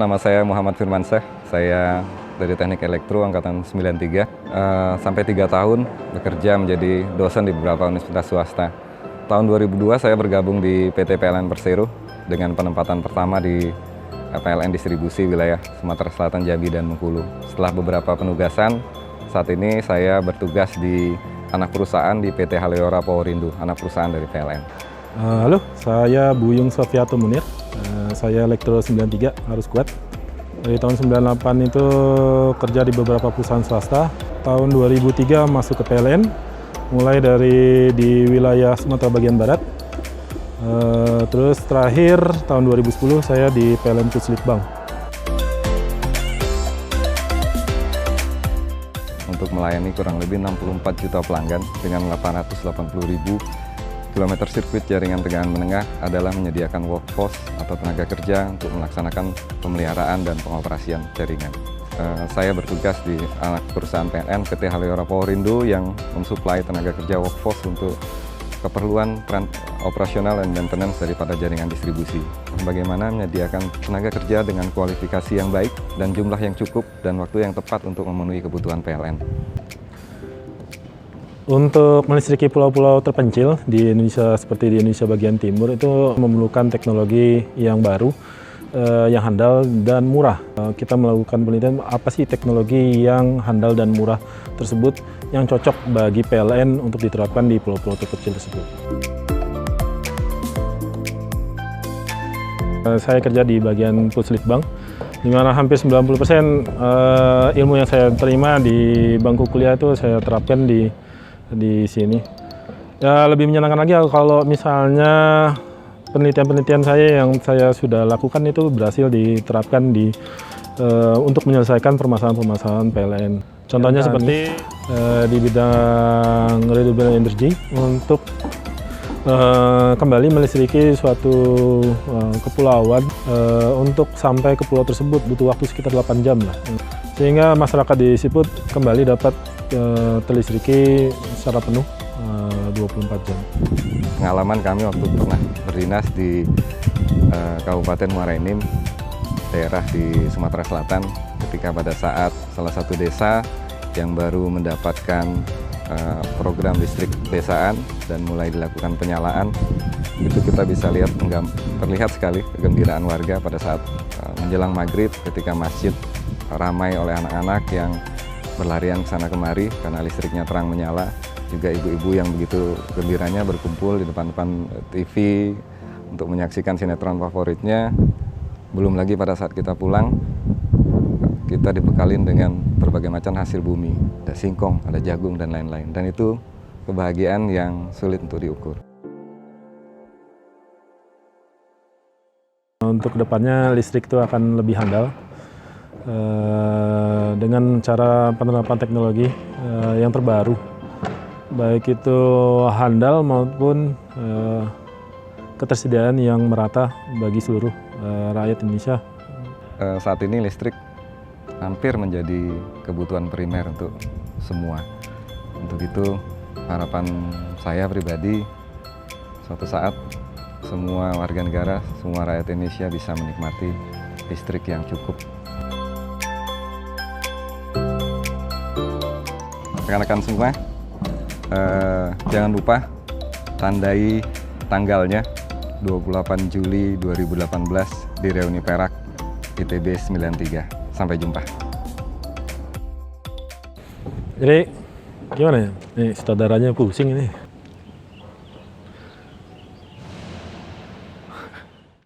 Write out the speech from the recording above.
nama saya Muhammad Firmansyah. Saya dari Teknik Elektro Angkatan 93. Sampai 3 tahun bekerja menjadi dosen di beberapa universitas swasta. Tahun 2002 saya bergabung di PT PLN Persero dengan penempatan pertama di PLN Distribusi wilayah Sumatera Selatan, Jambi, dan Bengkulu. Setelah beberapa penugasan, saat ini saya bertugas di anak perusahaan di PT Haleora Powerindo, anak perusahaan dari PLN. Halo, saya Buyung Sofiato Munir. Saya Elektro 93, harus kuat. Dari tahun 98 itu kerja di beberapa perusahaan swasta. Tahun 2003 masuk ke PLN, mulai dari di wilayah Sumatera bagian Barat. Terus terakhir tahun 2010 saya di PLN Puslitbang. Untuk melayani kurang lebih 64 juta pelanggan dengan 880.000 kilometer sirkuit jaringan tegangan menengah adalah menyediakan workforce atau tenaga kerja untuk melaksanakan pemeliharaan dan pengoperasian jaringan. Saya bertugas di anak perusahaan PLN PT Haleora Powerindo yang mensuplai tenaga kerja workforce untuk keperluan operasional dan maintenance daripada jaringan distribusi. Bagaimana menyediakan tenaga kerja dengan kualifikasi yang baik dan jumlah yang cukup dan waktu yang tepat untuk memenuhi kebutuhan PLN. Untuk melistriki pulau-pulau terpencil di Indonesia seperti di Indonesia bagian timur itu memerlukan teknologi yang baru, yang handal dan murah. Kita melakukan penelitian apa sih teknologi yang handal dan murah tersebut yang cocok bagi PLN untuk diterapkan di pulau-pulau terpencil tersebut. Saya kerja di bagian Puslitbang, di mana hampir 90% ilmu yang saya terima di bangku kuliah itu saya terapkan di sini. Ya, lebih menyenangkan lagi kalau misalnya penelitian-penelitian saya yang saya sudah lakukan itu berhasil diterapkan untuk menyelesaikan permasalahan-permasalahan PLN. Contohnya seperti di bidang renewable energy untuk kembali melistriki suatu kepulauan. Untuk sampai ke pulau tersebut butuh waktu sekitar 8 jam lah. Sehingga masyarakat di Siput kembali dapat terlistriki secara penuh 24 jam. Pengalaman kami waktu pernah berdinas di Kabupaten Muara Enim, daerah di Sumatera Selatan, ketika pada saat salah satu desa yang baru mendapatkan program listrik desaan dan mulai dilakukan penyalaan, itu kita bisa lihat terlihat sekali kegembiraan warga pada saat menjelang maghrib ketika masjid ramai oleh anak-anak yang berlarian ke sana kemari karena listriknya terang menyala. Juga ibu-ibu yang begitu gembiranya berkumpul di depan-depan TV untuk menyaksikan sinetron favoritnya. Belum lagi pada saat kita pulang, kita dibekalin dengan berbagai macam hasil bumi. Ada singkong, ada jagung, dan lain-lain. Dan itu kebahagiaan yang sulit untuk diukur. Untuk kedepannya listrik itu akan lebih handal. Dengan cara penerapan teknologi yang terbaru, baik itu handal maupun ketersediaan yang merata bagi seluruh rakyat Indonesia. Saat ini listrik hampir menjadi kebutuhan primer untuk semua. Untuk itu harapan saya pribadi, suatu saat semua warga negara, semua rakyat Indonesia bisa menikmati listrik yang cukup. Rekan-rekan semua, jangan lupa tandai tanggalnya 28 Juli 2018 di Reuni Perak ITB 93. Sampai jumpa. Jadi gimana ya? Nih saudaranya pusing ini.